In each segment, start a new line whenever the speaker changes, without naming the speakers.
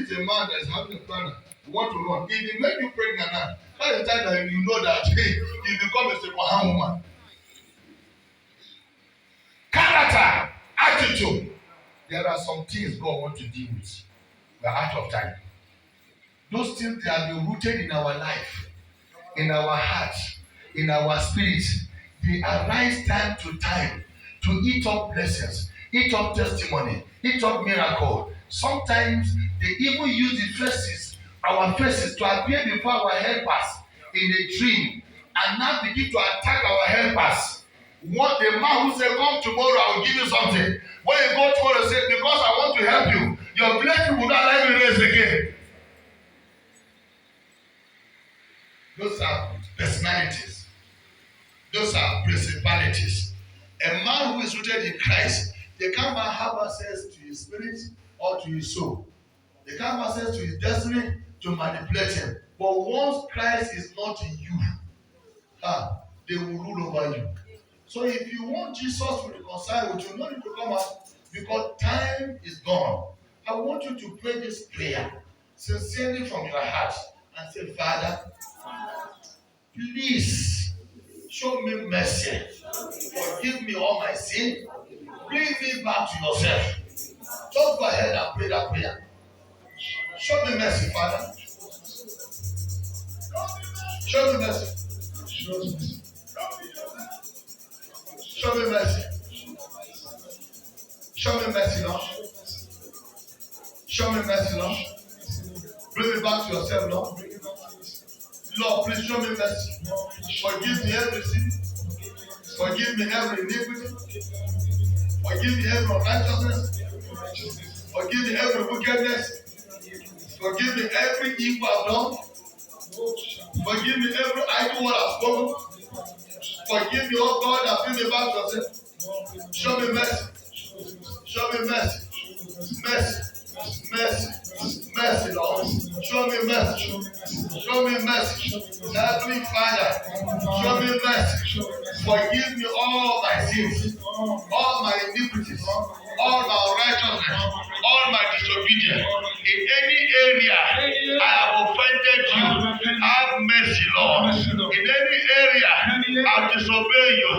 is a man that is having a planner, you want to run. If he make you pregnant now, that's the time that you know that you become a second-hand woman. Character, attitude. There are some things God wants to deal with. We are out of time. Those things they have been rooted in our life, in our heart, in our spirit. They arise time to time to eat up blessings, eat up testimony, eat up miracle. Sometimes they even use the faces, our faces, to appear before our helpers in a dream and now begin to attack our helpers. What the man who said, "Come tomorrow, I will give you something." When you go tomorrow, say, "Because I want to help you, your blessing will not let me raise again." Those are personalities. Those are principalities. A man who is rooted in Christ, they can't have access to his spirit or to his soul. They can't have access to his destiny to manipulate him. But once Christ is not in you, they will rule over you. So if you want Jesus to reconcile with you, no need to come out because time is gone. I want you to pray this prayer sincerely from your heart and say, "Father, please show me mercy. Forgive me all my sin. Bring me back to yourself." Just go ahead and pray that prayer. Show me mercy, Father. Show me mercy. Show me mercy. Show me mercy. Show me mercy, Lord. Show me mercy, Lord. Bring me back to yourself, Lord. Lord, please show me mercy. Forgive me every sin. Forgive me every iniquity. Forgive me every unrighteousness. Forgive me every wickedness. Forgive me every evil I've done. Forgive me every idle word I've spoken. Forgive me, oh God, and bring me back to yourself. Show me mercy. Show me mercy. Mercy. Mercy. Mercy, Lord. Show me mercy. Show me mercy. Heavenly Father, show me mercy. Forgive me all my sins, all my iniquities, all my unrighteousness, all my disobedience. In any area I have offended you, have mercy, Lord. In any area I disobey you,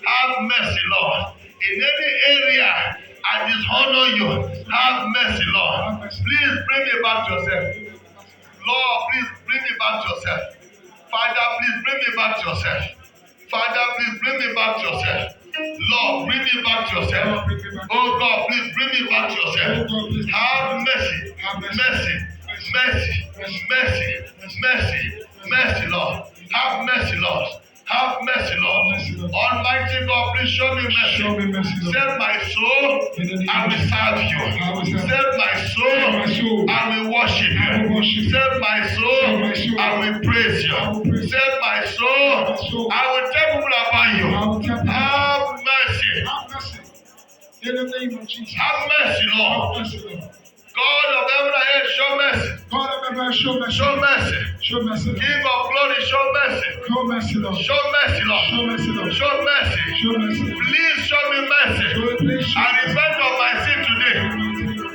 have mercy, Lord. In any area I dishonor you, have mercy, Lord. Please bring me back to yourself. Lord, please bring me back to yourself. Father, please bring me back to yourself. Father, please bring me back to yourself. Lord, bring me back to yourself. Oh God, please bring me back to yourself. Have mercy, mercy, mercy, mercy, mercy, mercy, Lord. Have mercy, Lord. Have mercy, Lord. Almighty God, please show me mercy. Save my soul, I will serve you. Save my soul, I will worship you. Save my soul, I will praise you. Save my soul, I will tell people about you. Have mercy.
In the name of Jesus.
Have mercy, Lord. God of heaven and earth, show mercy.
God of heaven, show mercy.
Show mercy.
Show mercy.
King of glory, show mercy.
Show mercy, Lord.
Show mercy, Lord.
Show mercy, Lord.
Show mercy.
Show mercy.
Please show me mercy. I repent of my sin today.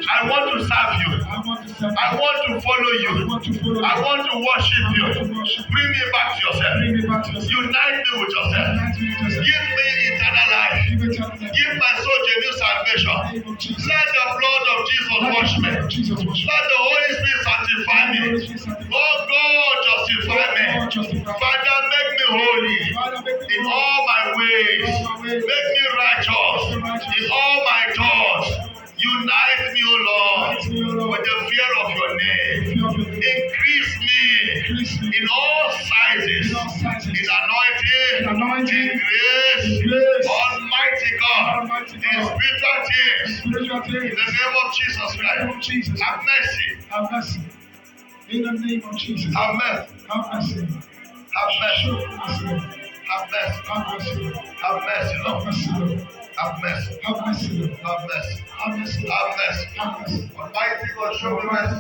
I want to serve you. I want to follow you. I want to worship you. Bring me back to yourself. Unite me with yourself. Give me eternal life. Give my soul genuine salvation. Let the blood of Jesus wash me. Let the Holy Spirit sanctify me. Oh God, justify me. Father, make me holy in all my ways. Make me righteous in all my thoughts. Unite me, O Lord, with the fear of your name. Increase me in all sizes, in anointing, in grace, Almighty God, in spiritual things. In the name of Jesus Christ, have mercy.
Have mercy. In the name of Jesus.
Have mercy.
Have mercy.
Have mercy. Have mercy.
Have mercy.
Have mercy,
Have
Lord.
mercy, Lord.
Have mercy.
Have mercy, Lord.
Have mercy.
Have mercy.
Have mercy.
Have mercy.
Almighty God, show me mercy.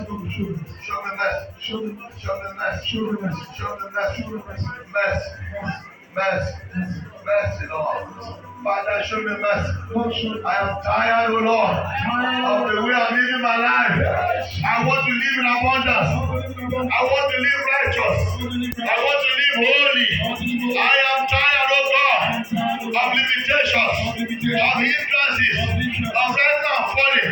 Show me mercy.
Show me
Show me mercy.
Show me mercy.
Show me mercy.
Show me mercy.
Mercy. Mercy. Mercy, Lord. Father, show me mercy.
Lord, show me.
I am tired, O Lord, of the way I'm living my life. I want to live in abundance. I want to live righteous. I want to live holy. I am tired, O God, of limitations, of hindrances, of rising and falling,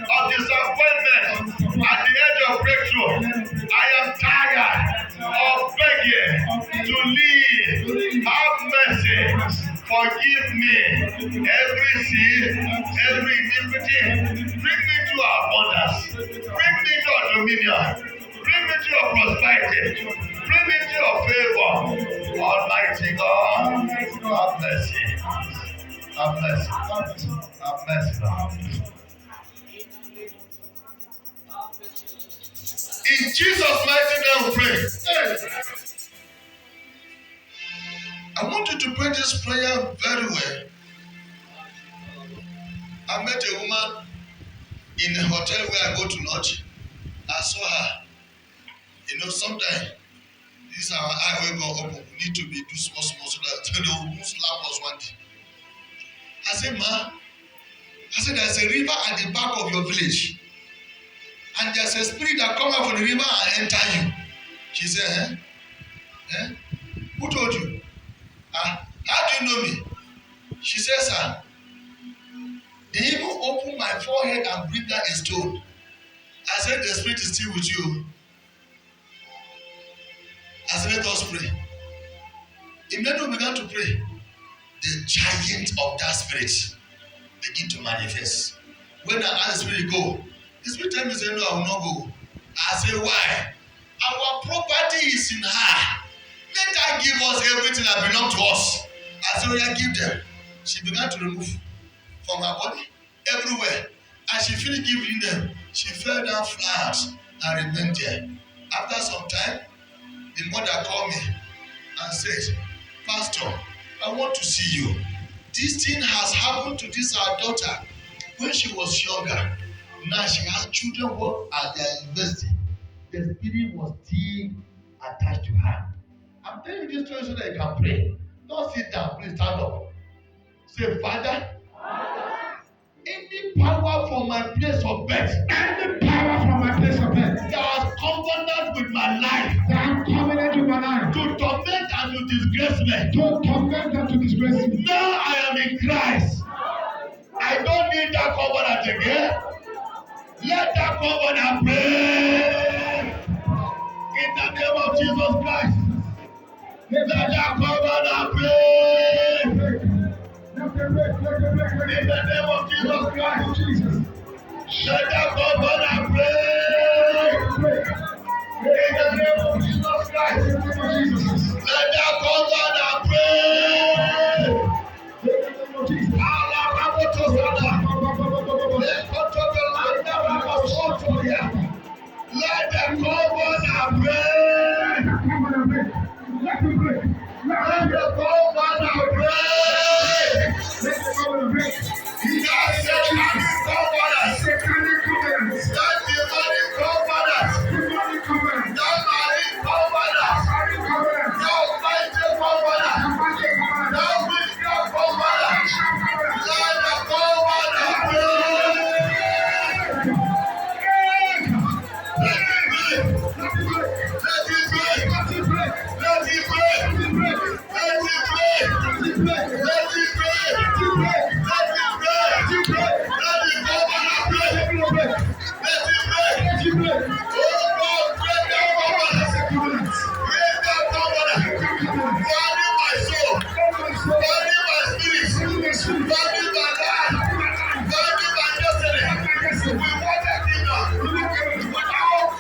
of disappointment at the edge of breakthrough. I am tired of begging to live. Have mercy. Forgive me every sin, every iniquity. Bring me to abundance. Bring me to dominion. Bring me to your prosperity. Bring me to your favor. Almighty God, have mercy. Have mercy. Have mercy, Lord. In Jesus' mighty name we pray. I want you to pray this prayer very well. I met a woman in a hotel where I go to lodge. I saw her. You know, sometimes this our eye will go open. We need to be do small so that they will slap us one day. I said, Ma, there's a river at the back of your village. And there's a spirit that comes out from the river and enter you. She said, Who told you? How do you know me? She says, Sir, they even open my forehead and bring out a stone. I said, the spirit is still with you. I said, let us pray. Immediately we began to pray. The giant of that spirit begin to manifest. When I ask the spirit go, the spirit tell me, say, no, I will not go. I say, why? Our property is in her. Let her give us everything that belongs to us. I said, yeah, give them. She began to remove from her body everywhere. As she finished giving them, she fell down flat and remained there. After some time, the mother called me and said, Pastor, I want to see you. This thing has happened to this our daughter when she was younger. Now she has children who are at their university. The spirit was still attached to her. I'm telling you this story so that you can pray. Don't sit down, please stand up. Say, Father, any power from my place of birth,
Any power from my place of birth
that has covenant with my life,
that covenant with my life
to torment and to disgrace me.
to torment and to disgrace me.
Now I am in Christ. I don't need that covenant again. Let that covenant break. In the name of Jesus Christ. Let that covenant break. In the name of Jesus Christ. Let that covenant break. In the name of Jesus Christ. Let that covenant break. Let the covenant break.
Let me break.
Let the covenant break.
Let the covenant break.
That satanic covenant.
Satanic covenant.
That demonic covenant.
Demonic covenant.
That marine covenant.
Satanic covenant.
That mighty covenant.
Magic covenant.
That witchcraft covenant. Let the covenant break. Let it break. Let it break. Let it break. Let it break. Let it break. Let it break. Let it break. Let it break. Let it break. Let it break. Let the covenant break. Let it break. Let it break. Oh God, break that covenant. Break that covenant. Burning my soul. Burning my spirit. Burning my life. Burning my destiny. We want that kingdom. Without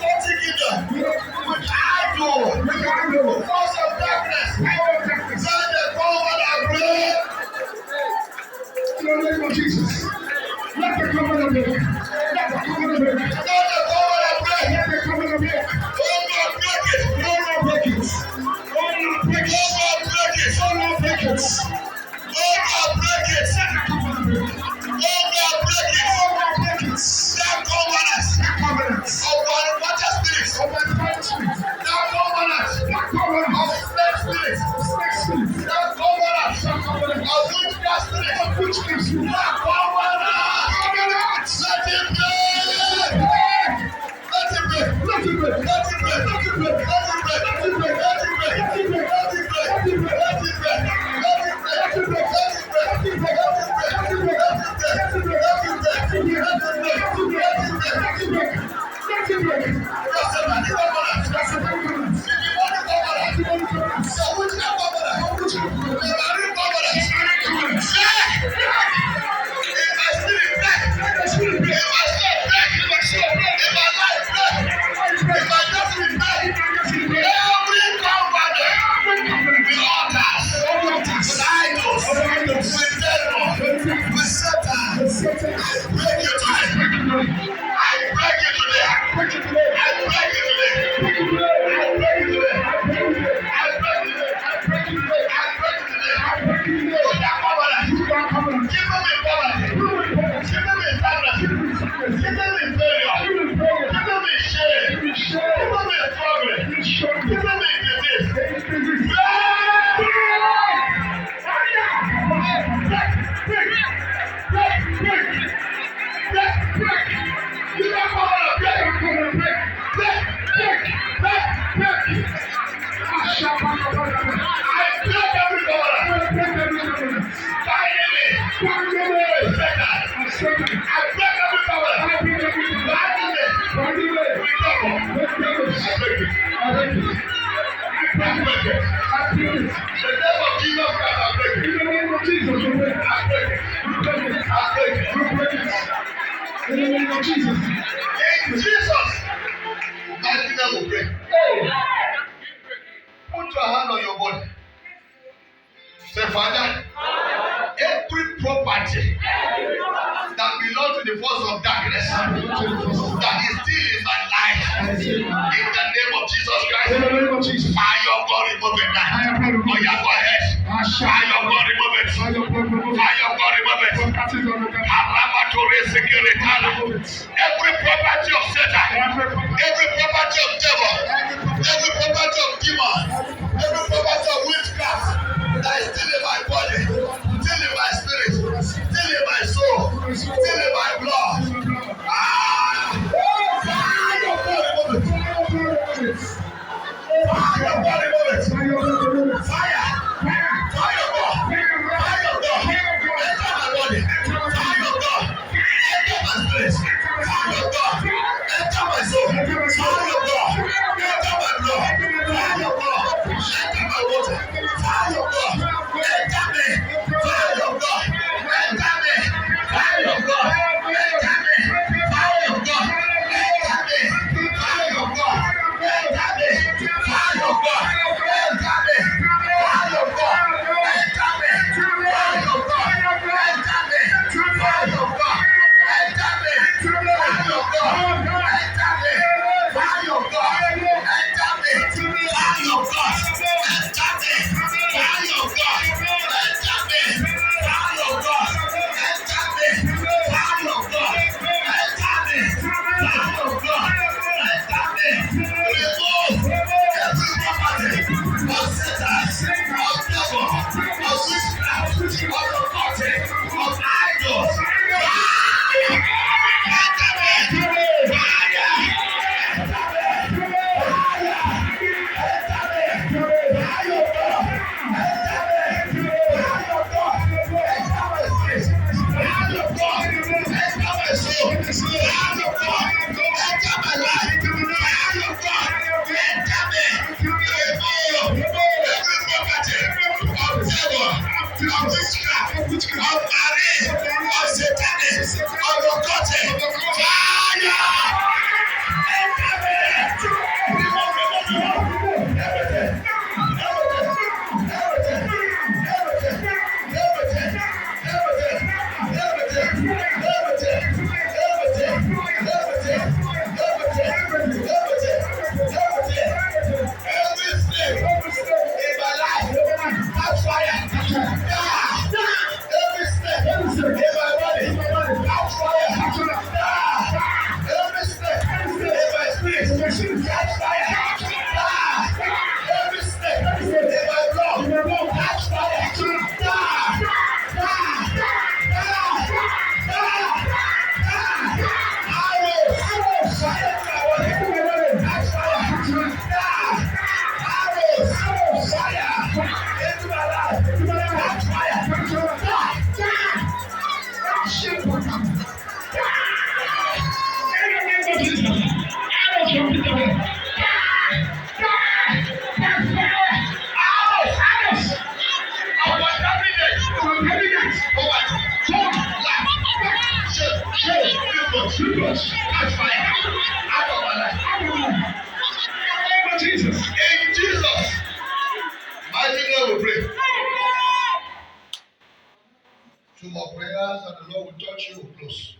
close.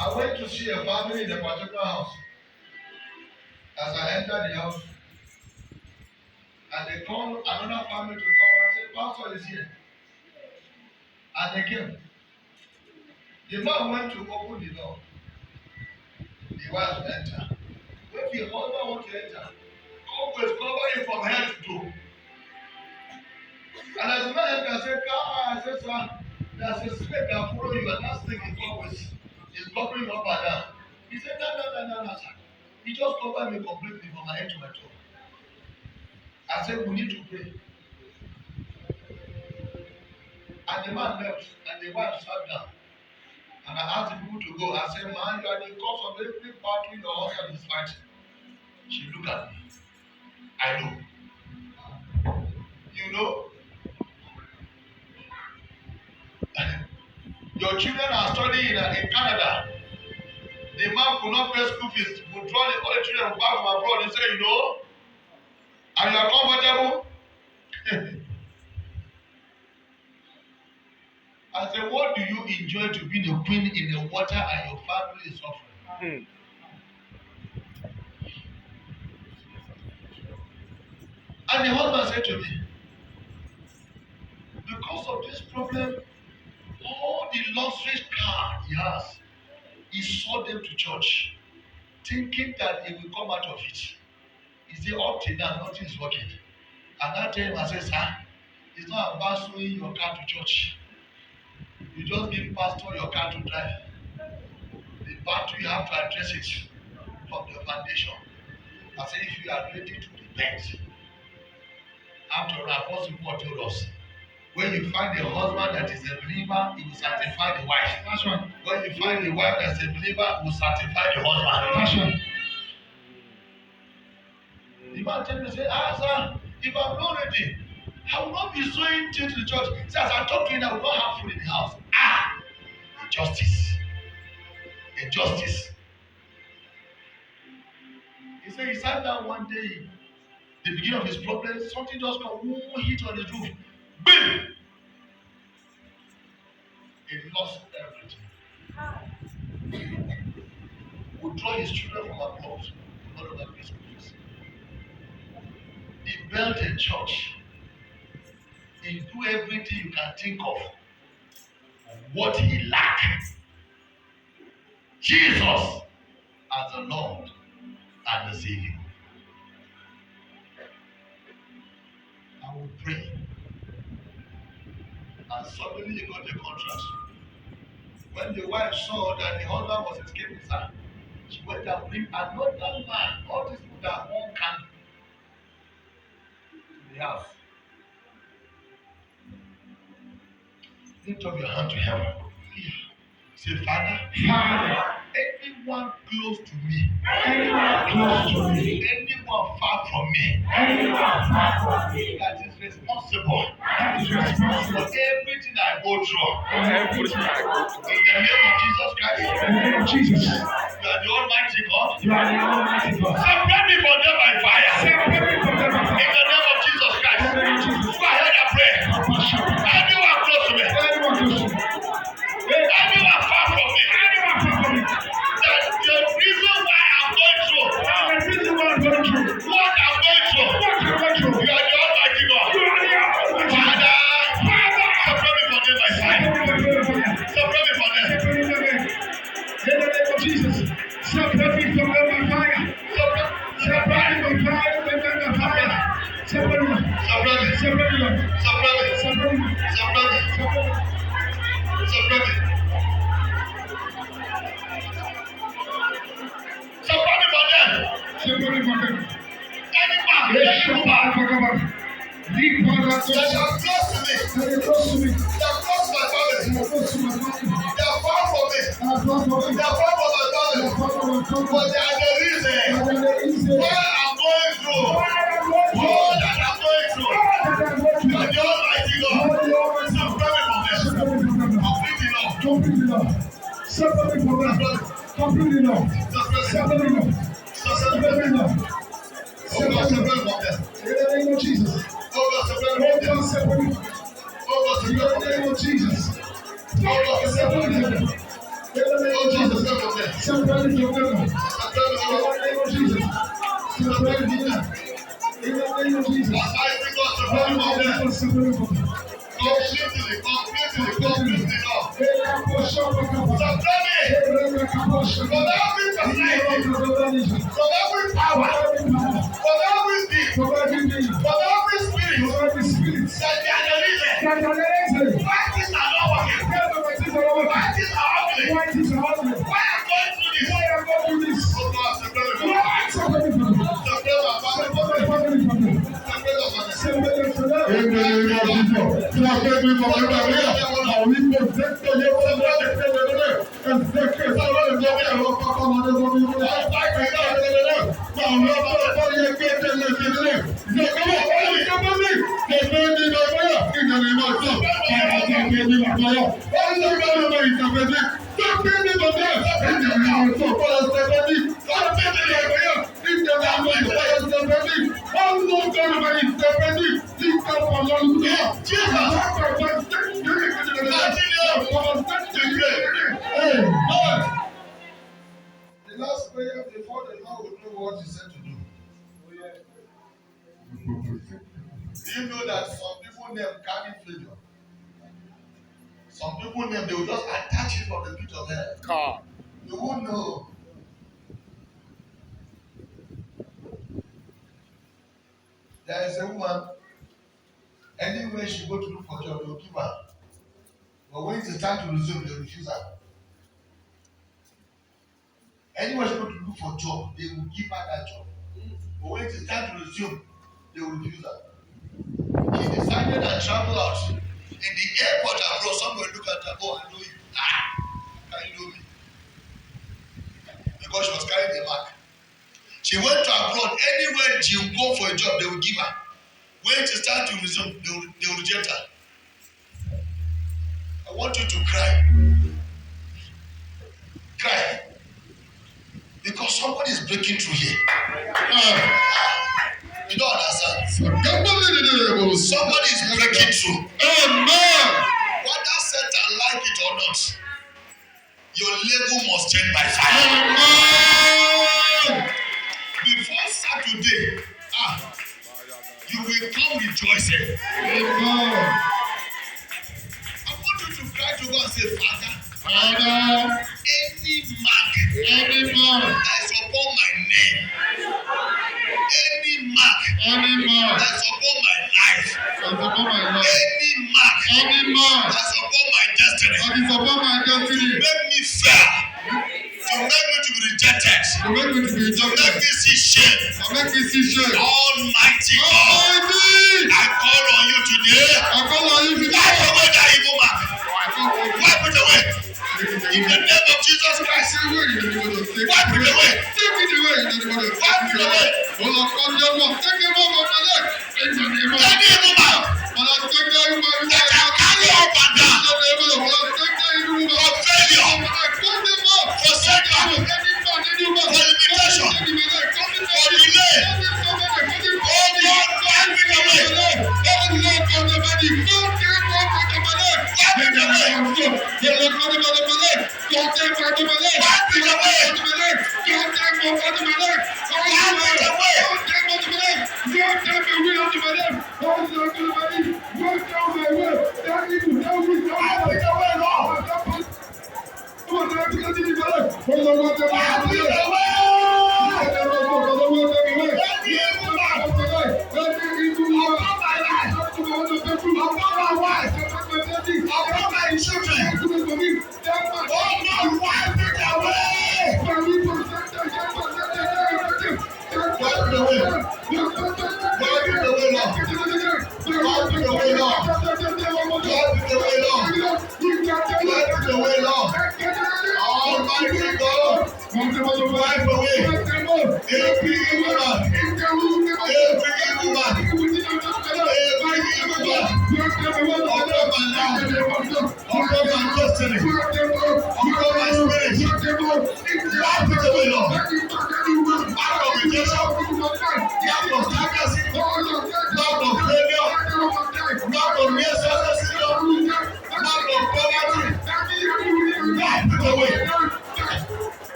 I went to see a family in a particular house. As I entered the house, and they called another family to come and say, Pastor is here. And they came. The man went to open the door. The wife entered. When the husband wants to enter, always cover him from head to toe. And as the man entered, I said, come on, I said, sir, there's a snake that follow you, and that snake is always covering up and down. He said, no, sir. He just covered me completely from my head to my toe. I said, we need to pray. And the man left, and the wife sat down. And I asked the people to go. I said, man, you are the cause of every battle your husband is fighting. She looked at me. I know. You know? Your children are studying in Canada. The man could not pay school fees. We draw all the children back from abroad. He said, you know, and you are comfortable. I said, what do you enjoy to be the queen in the water and your family is suffering? And the husband said to me, because of this problem, all the luxury car he has, he sold them to church, thinking that he will come out of it. He said, up till now, nothing is working. And that time I said, sir, it's not about showing your car to church. You just give pastor your car to drive. The battle, you have to address it from the foundation. I said, if you are ready to repent, after all, Apostle Paul told us, when you find a husband that is a believer, he will sanctify the wife. That's right. When you find a wife that is a believer, he will sanctify the husband. That's right. The man tell me, say, sir, if I'm not ready, I will not be sowing to the church. He says, as I talk to you, I will not have food in the house. Injustice. Injustice. He said, he sat down one day, the beginning of his problem, something just come, hit on his roof. Boom! He lost everything. Would draw his children from abroad, not of that place. He built a church. He do everything you can think of. What he lacked. Jesus as the Lord and the Savior. I will pray. And suddenly he got a contract. When the wife saw that the husband was escaping her, she went and bring another man. All these people that one candle to the house. Lift up your hand to heaven. Say, Father, anyone close to me, anyone far from me, that is responsible for everything I go through. In the name of Jesus Christ. In the name of Jesus. You are the Almighty God. Separate me from them by fire. In the name of Jesus Christ. Go ahead and pray. Anyone close to me. Anyone far from me. That the reason why I'm going through. What I'm going through. You are the Almighty God. Father, separate me from them by fire. Separate me from them.
In the name of Jesus. Separate me from them by fire. Separate me from fire. Separate me. Completely no. Separate me. In the name of Jesus. In the name of Jesus.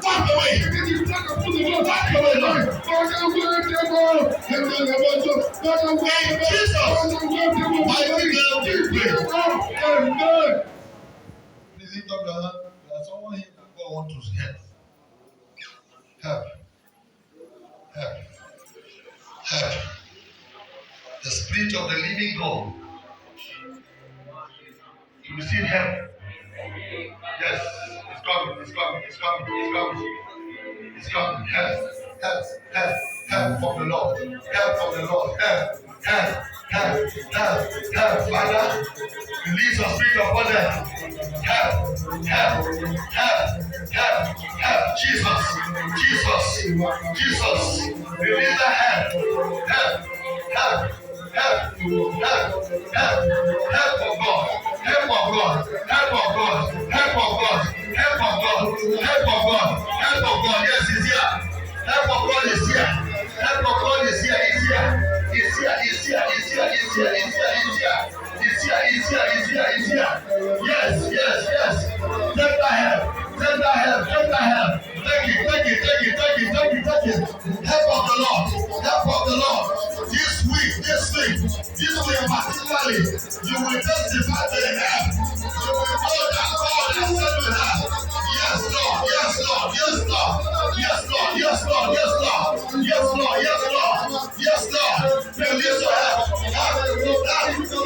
Walk away. Walk away, Lord. In Jesus' mighty name we pray. Please lift up your hand. There's someone here that God wants to help. Help. Help. Help. The Spirit of the living God to receive help. Yes, it's coming, it's coming, it's coming, it's coming. It's coming. Help, help, help, help from the Lord. Help from the Lord. Help, help, help, help, help. Father, release your spirit upon them. Help, help, help, help, help. Jesus, Jesus, Jesus. Release the help, help, help, help, help, help, help of God, help of God, help of God, help of God, help of God, help of God, help of God. Yes, he's here. Help of God is here. Help of God is here. He's here. He's here. He's here. He's here. He's here. He's here. He's here. He's here. He's here. He's here. He's here. Yes. Yes. Yes. Take that help. Take that help. Take that help. Take it. Take it. Take it. Take it. Take it. Take it. Help of the Lord. Help of the Lord. This week particularly, you will testify to the help. You will know that God has sent you help. Yes, Lord. Yes, Lord. Yes, Lord. Yes, Lord. Yes, Lord. Yes, Lord. Yes, Lord. Yes, Lord. Yes, Lord. Release your help. Help of God. Help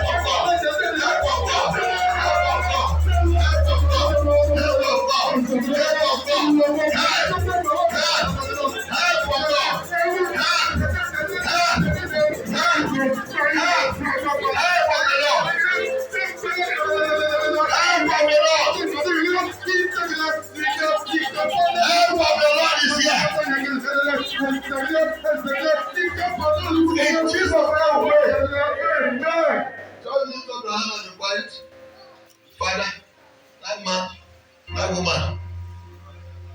of God. Help of God. Help of God. Help of God. Help of God. Help of God. Help. Help of God. In Jesus' name, amen. Just lift up your hand and quiet. Father, that man, that woman,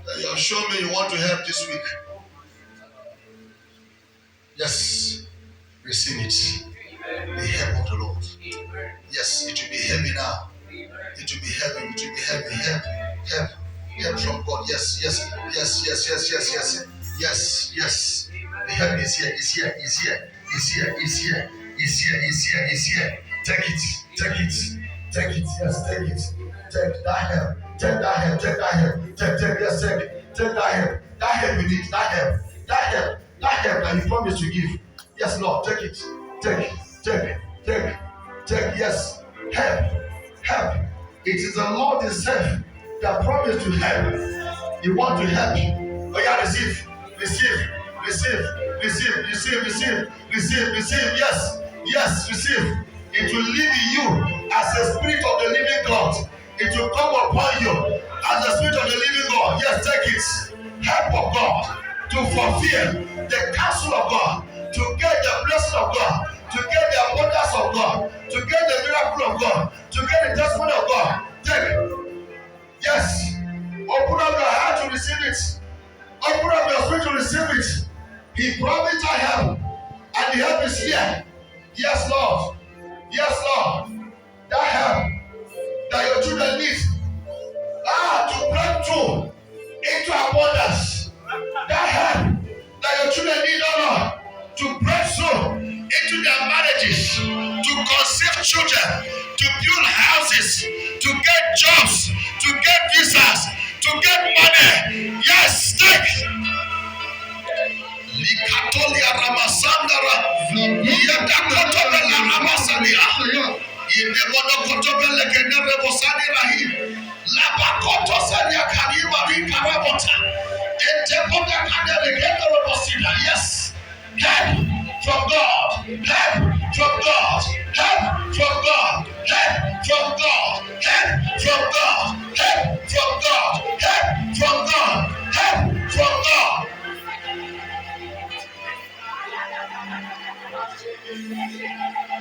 that you have shown me you want to help this week. Yes, receive it. The help of the Lord. Yes, it will be heavy now. It will be heavy. It will be heavy. Help, help, help from God. Yes, yes, yes, yes, yes, yes, yes, yes, yes. The help is here. Is here. Is here. Is here. Is here. Is here. Is here. Is here. Take it. Take it. Take it. Yes, take it. Take that help. Take that help. Take that help. Take. Yes, take. Take that help. That help you need. That help. That help. That help that you promised to give. Yes, Lord. Take it. Take. Yes, help. It is the Lord Himself that promised to help. You want to help. Oh yeah, receive. Yes, receive. It will live in you as the Spirit of the living God. It will come upon you as the Spirit of the living God. Yes, take it. Help of God to fulfill the counsel of God, to get the blessing of God, to get the abundance of God, to get the miracle of God, to get the testimony of God. Take. Yes. Open up your heart to receive it. Open up your spirit to receive it. He promised I help, and the help is here. Yes, Lord. Yes, Lord. That help that your children need. To break through into abundance. That help that your children need, oh Lord, to break through into their marriages, to conceive children, to build houses, to get jobs, to get visas, to get money. Yes, take. Likatolia Ramasandara, Yadakotobela Ramasalia, Yedebodokotobele Kenerebosani Rahim, Labakoto Sanya Kariba Rikarabota, Eteboda Kadere Kenerebosina. Yes, help from God, help from God, help from God, help from God, help from God, help from God, help from God, help from God.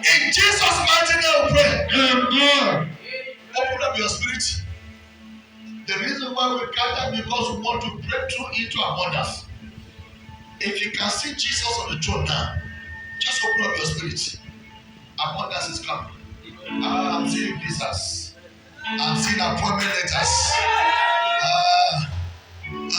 In Jesus' mighty name we pray. Amen. Open up your spirit. The reason why we gather because we want to break through into abundance. If you can see Jesus on the throne now, just open up your spirit. Abundance is coming. I'm seeing visas. I'm seeing appointment letters.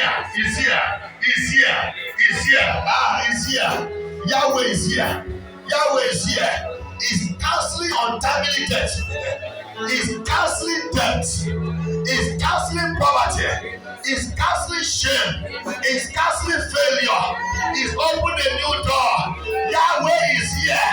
here. He's here. He's here. He's here. He's here. Yahweh is here. Yahweh is here. He's canceling untimely death. He's canceling debt. He's canceling poverty. He's canceling shame. He's canceling failure. He's opened a new door. Yahweh is here.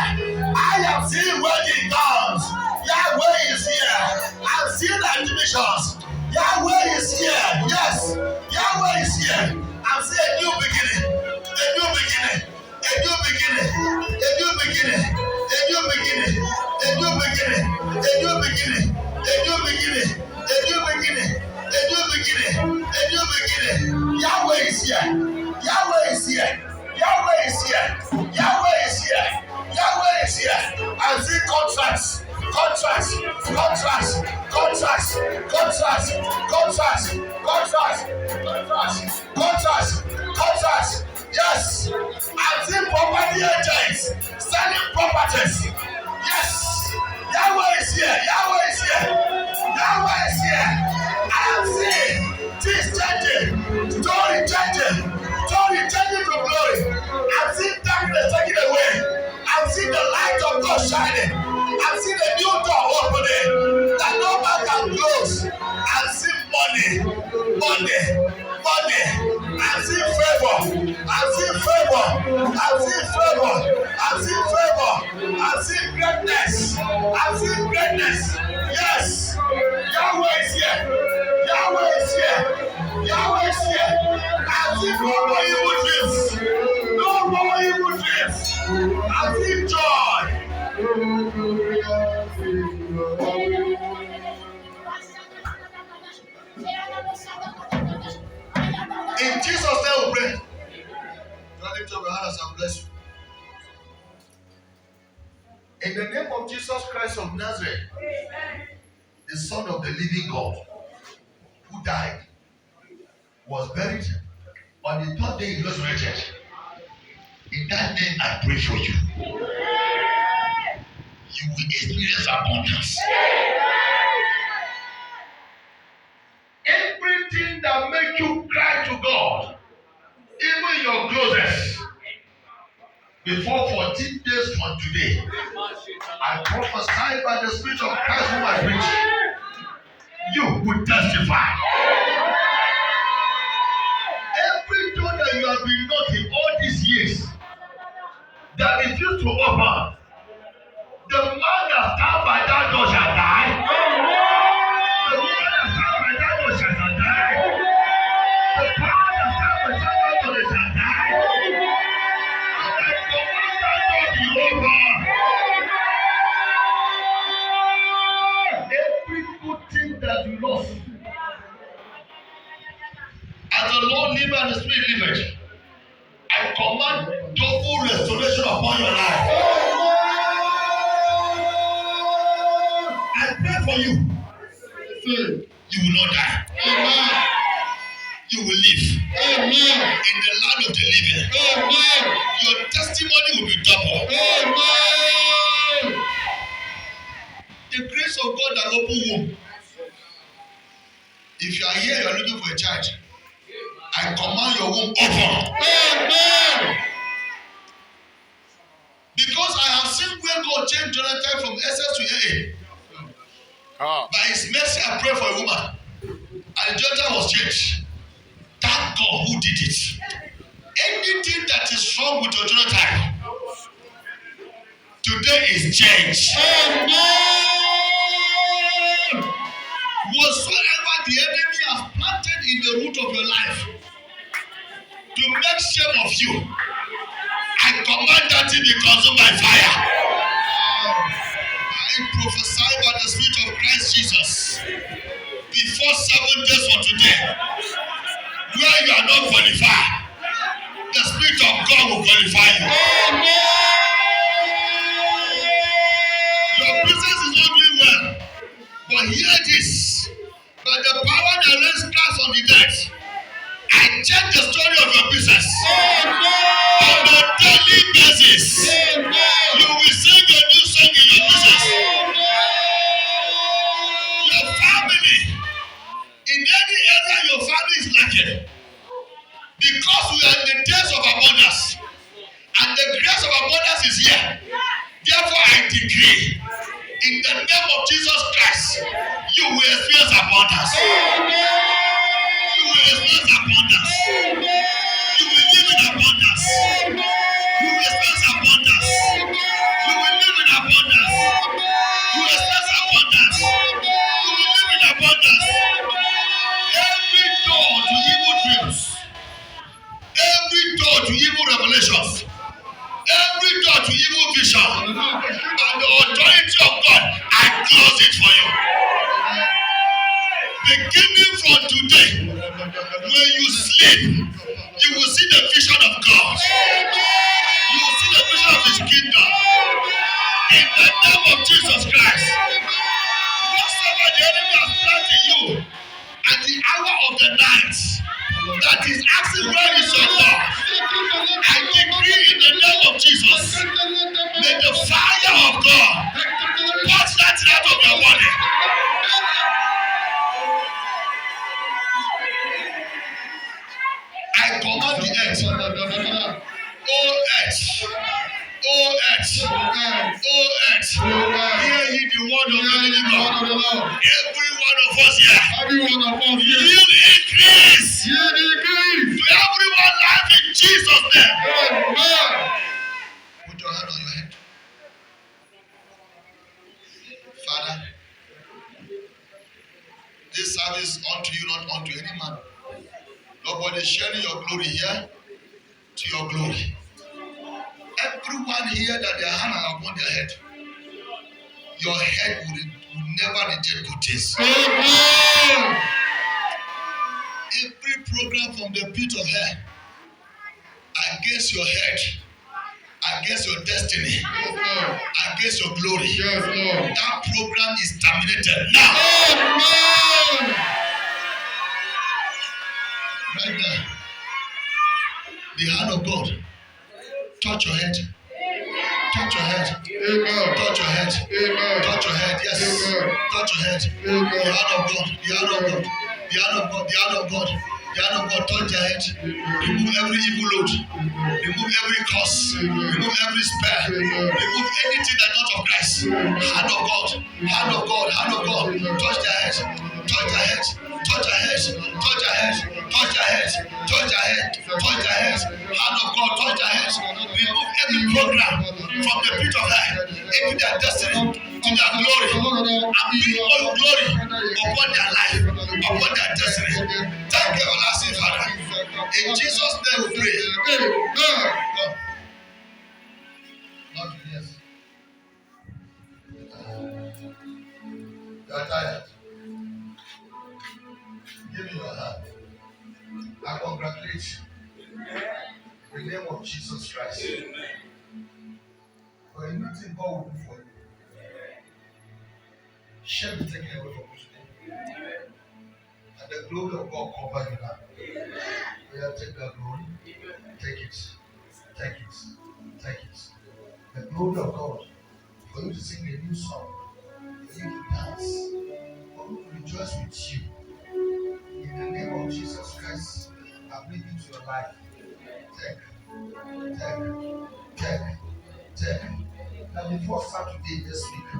I am seeing wedding gowns. Yahweh is here. I'm seeing admissions. Yahweh is here. Yes. Yahweh is here. I'm seeing a new beginning. A new beginning. A new beginning. A new beginning. A new beginning. A new beginning. A new beginning. A new beginning. A new beginning. A new beginning. A new beginning. Yahweh is here. Yahweh is here. Yahweh is here. Yahweh is here. Yahweh is here. I see contracts. Contracts. Contracts. Contracts. Contracts. Contracts. Contracts. Contracts. Contracts. Contracts. Yes. I see property agents selling properties. Yes. Yahweh is here. Yahweh is here. Yahweh is here. I am seeing things changing. Story changing. Story changing to glory. I'm seeing darkness taken away. I'm seeing the light of God shining. I'm seeing a new door opening that no man can close. I'm seeing money. Money. Money. I'm seeing favor. I'm seeing favor. I'm seeing favor. I'm seeing favor. I'm seeing greatness. I'm seeing greatness. Yes. Yahweh is here. Yahweh is here. Yahweh is here. I'm seeing no more evil dreams. No more evil dreams. I'm seeing joy. In Jesus' name we pray. God lift up your hands and bless you. In the name of Jesus Christ of Nazareth, the Son of the living God, who died, was buried, on the third day he resurrected. In that name I pray for you. You will experience abundance. Everything that makes you cry to God, even your closest, before 14 days from today, I prophesy by the Spirit of Christ whom I preach, you will testify. Every door that you have been knocking all these years that refused to open, the man that stands by that door shall die. The woman that stands by that door shall die. The power that stands by that door shall die. And I command that door to open. Every good thing that you lost, as the Lord live and the Spirit liveth, I command double restoration upon your life. I pray for you. You will not die. Amen. You will live. Amen. In the land of the living. Amen. Your testimony will be double. Amen. The grace of God that open womb. If you are here, you are looking for a child, I command your womb open. Amen. Because I have seen where God changed Jonathan from SS to AA. By his mercy, I pray for a woman. And Jonathan was changed. Thank God who did it. Anything that is wrong with your Jonathan, today is changed. Amen. Whatsoever the enemy has planted in the root of your life to make shame of you, I command that it be consumed by fire. I prophesy by the Spirit of Christ Jesus. Before 7 days from today, where you are not qualified, the Spirit of God will qualify you. Your business is not doing well, but hear this: by the power that raised Christ from the dead, I change the story of your business. On a daily basis, you will sing a new song in your business. Your family, in any area your family is lacking, Because we are in the days of abundance, and the grace of abundance is here. Therefore, I decree, in the name of Jesus Christ, you will experience abundance. You will experience abundance. You will live in abundance. You will experience abundance. You will live in abundance. You will experience abundance. You will live in abundance. Every door to evil dreams, every door to evil revelations, every door to evil vision, by the authority of God, I close it for you. Beginning from today, when you sleep, you will see the vision of God. You will see the vision of His kingdom. In the name of Jesus Christ, whatsoever the enemy has planted in you at the hour of the night, that is asking where is your God, I decree in the name of Jesus, may the fire of God touch that out of your body. I command the earth. Oh earth. Oh earth. Oh earth. Hear ye the word of the living God. Every one of us here. Yield increase. To everyone life in Jesus' name. Put your hand on your head. Father, this service unto you, not unto any man. Nobody sharing your glory here to your glory. Everyone here that their hand are upon their head, your head will never reject good things. Every program from the pit of hell against your head, against your destiny, against your glory, that program is terminated now. Right now, the hand of God touch your head. Touch your head. Touch your head. Touch your head. Yes. Touch your head. The hand of God. The hand of God. The hand of God. The hand of God. The hand of God. Touch your head. Remove every evil load. Remove every curse. Remove every spell. Remove anything that not of Christ. Hand of God. Hand of God. Hand of God. Touch their head. Touch their head. Touch their head. Touch their head. Touch their head. Touch their head. Touch their head. Hand of God. Touch their head. Remove every program from the pit of hell into their destiny, to their glory, and bring all your glory upon their life, upon their destiny. Thank you, everlasting Father. In Jesus' name we pray. Come. Not yes. You are tired. Give me your hand. I congratulate you. In the name of Jesus Christ. For anything God will do for you. Shame be taken away from you today. And the glory of God cover you now. We have take that glory. Take it. Take it. Take it. The glory of God. For you to sing a new song. For you to dance. For you to rejoice with you. In the name of Jesus Christ, I bring into your life. Take. Now before Saturday this week,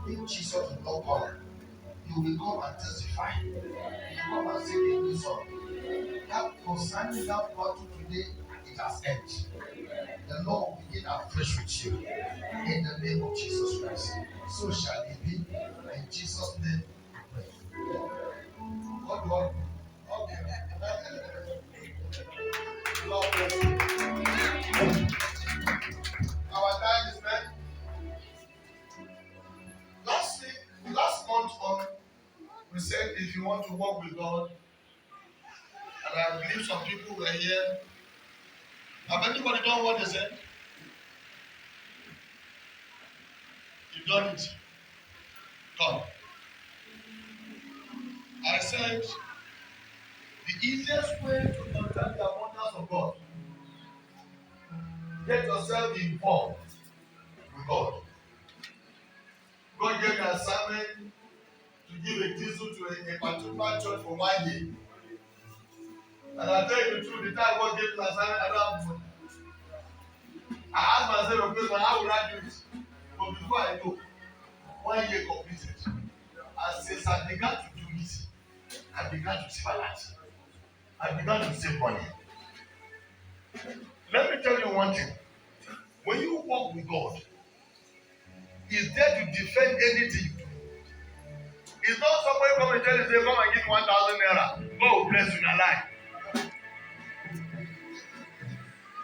if Jesus will not come, you will come and testify. You will come and sing a new song. That concerning that battle today, it has ended. The Lord will begin afresh with you. In the name of Jesus Christ. So shall it be. In Jesus' name, we pray. God. Lord bless you. Our time is spent. Last month we said if you want to walk with God, and I believe some people were here. Have anybody done what they said? You've done it. Come. I said the easiest way to contact the abundance of God, get yourself involved with God. God gave me an assignment to give a diesel to a particular church for 1 year. And I tell you the truth, the time God gave me assignment, I don't have money. I asked myself a question, how would I do it? But before I know, 1 year completed. And since I began to do it, I began to see balance. I began to save money. Let me tell you one thing. When you walk with God, He's there to defend anything you do. It's not somebody come and tell you, say, come and give me 1,000 naira. God will bless you in a life.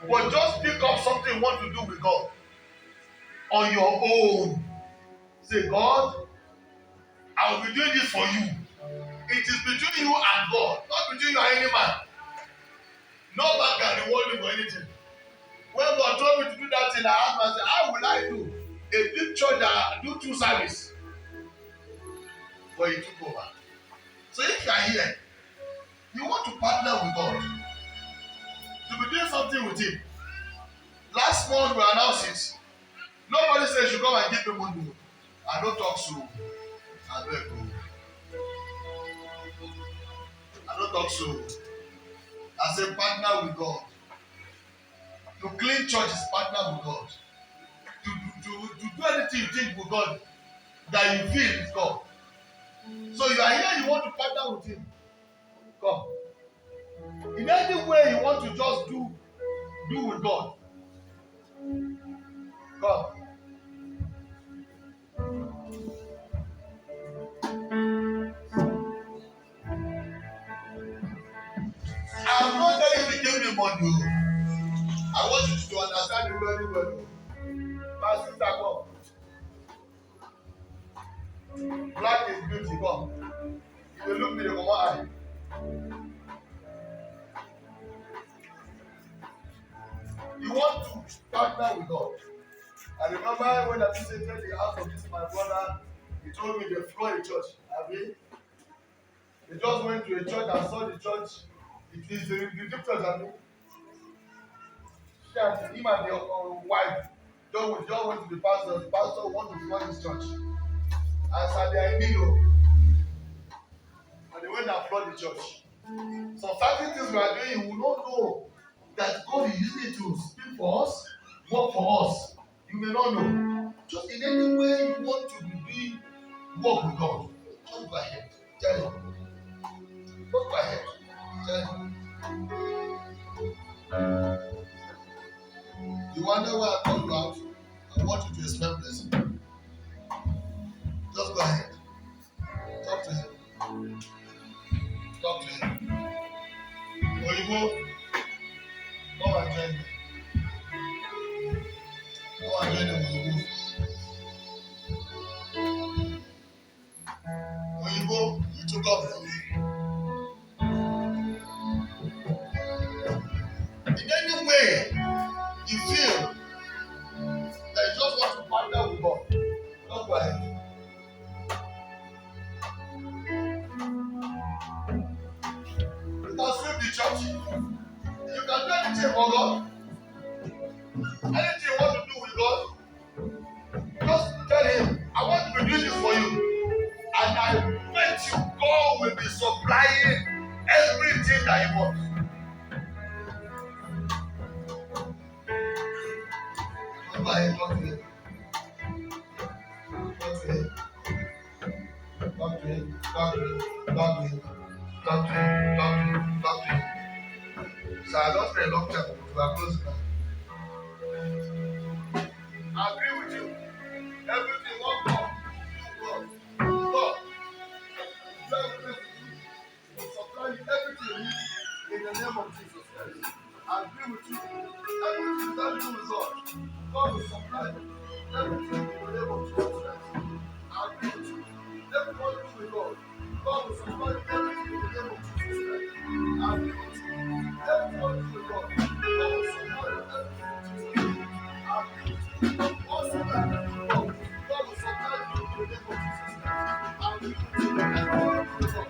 But just pick up something you want to do with God on your own. Say, God, I will be doing this for you. It is between you and God, not between you and any man. No man can reward you for anything. When God told me to do that thing, I asked myself, how will I do a big church that do 2 services? But He took over. So if you are here, you want to partner with God, to be doing something with Him. Last month we announced it. Nobody said you should come and give me money. I don't talk so. I beg you. I don't talk so. As a partner with God. To clean church is partner with God. To do anything you think with God that you feel is God. So you are here, you want to partner with Him. Come. In any way you want to just do with God. Come. I'm not telling you to give me money. I want you to understand it very well. My sister, come. Black is beauty, come. If you look me, they come out. You want to partner with God. I remember when I visited the house of this my brother, he told me they floor a church. I mean, they just went to a church and saw the church. It is the deep church. I mean, him and the wife just went to the pastor. The pastor wanted to floor his church. And so they are in Milo. And they went and floored the church. So certain things we are doing, you will not know that God is using it to speak for us, work for us. You may not know. Just in any way you want to be doing work with God, just go ahead. Tell Him. Just go ahead. Tell Him. You wonder why I called you out? I want you to explain blessing. Just go ahead. Talk to Him. Talk to Him. Oyibo, come and join me. Come and join them, Oyibo. Oyibo, you took off for me. In any way you feel that you just want to partner with God, just go ahead. You can sweep the church. You can do anything for God. Anything you want to do with God, just tell Him, I want to be doing this for you. And I bet you God will be supplying everything that you want. Just go ahead, talk to Him. Talk to Him. Talk to Him. Talk to Him. Talk to Him. Talk to Him. Talk to Him. Talk to Him. So I don't spend a long time to our close now. I agree with you. Everything what God. God. Will supply you everything you need in the name of Jesus Christ. I agree with you. Everything that you do with God, God will supply you everything in the name of Jesus Christ. I agree with you. Everyone do with God, God will supply you everything in the name of Jesus Christ. I agree with you. Everyone do with God, God will supply you everything in Jesus Christ. I agree with you. Also, God will supply you in the name of Jesus Christ. I agree with you. Everyone do with God.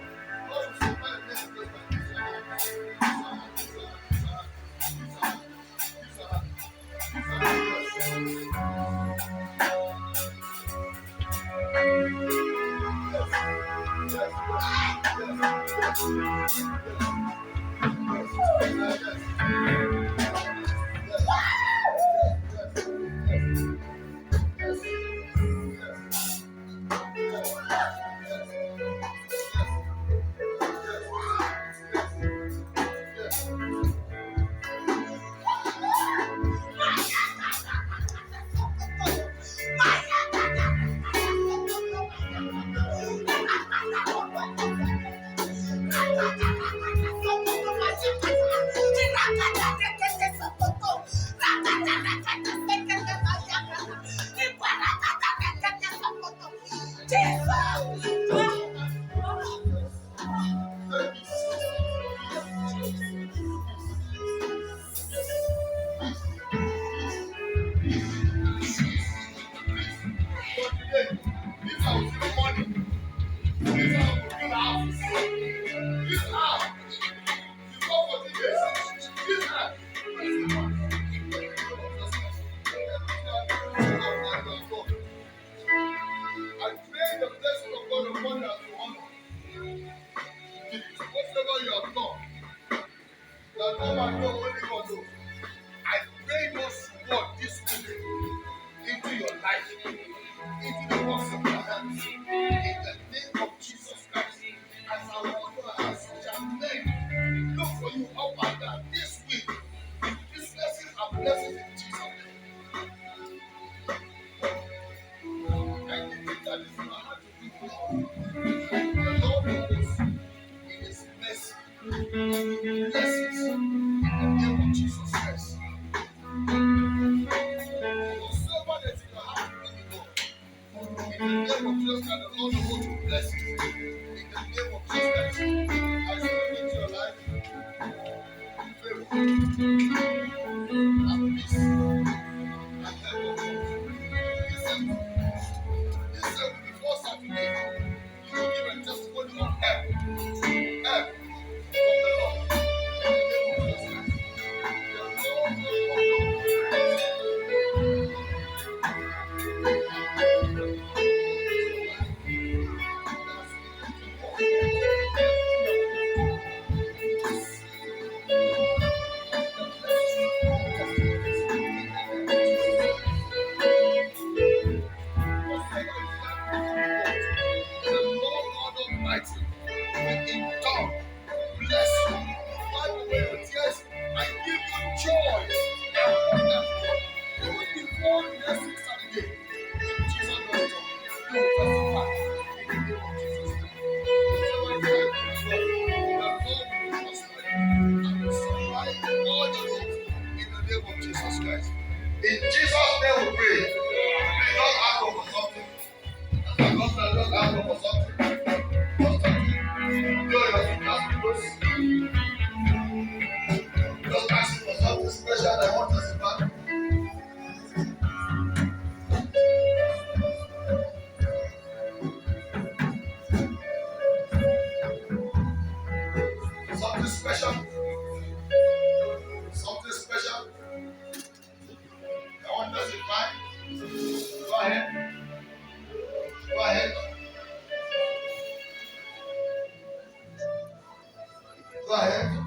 Go ahead.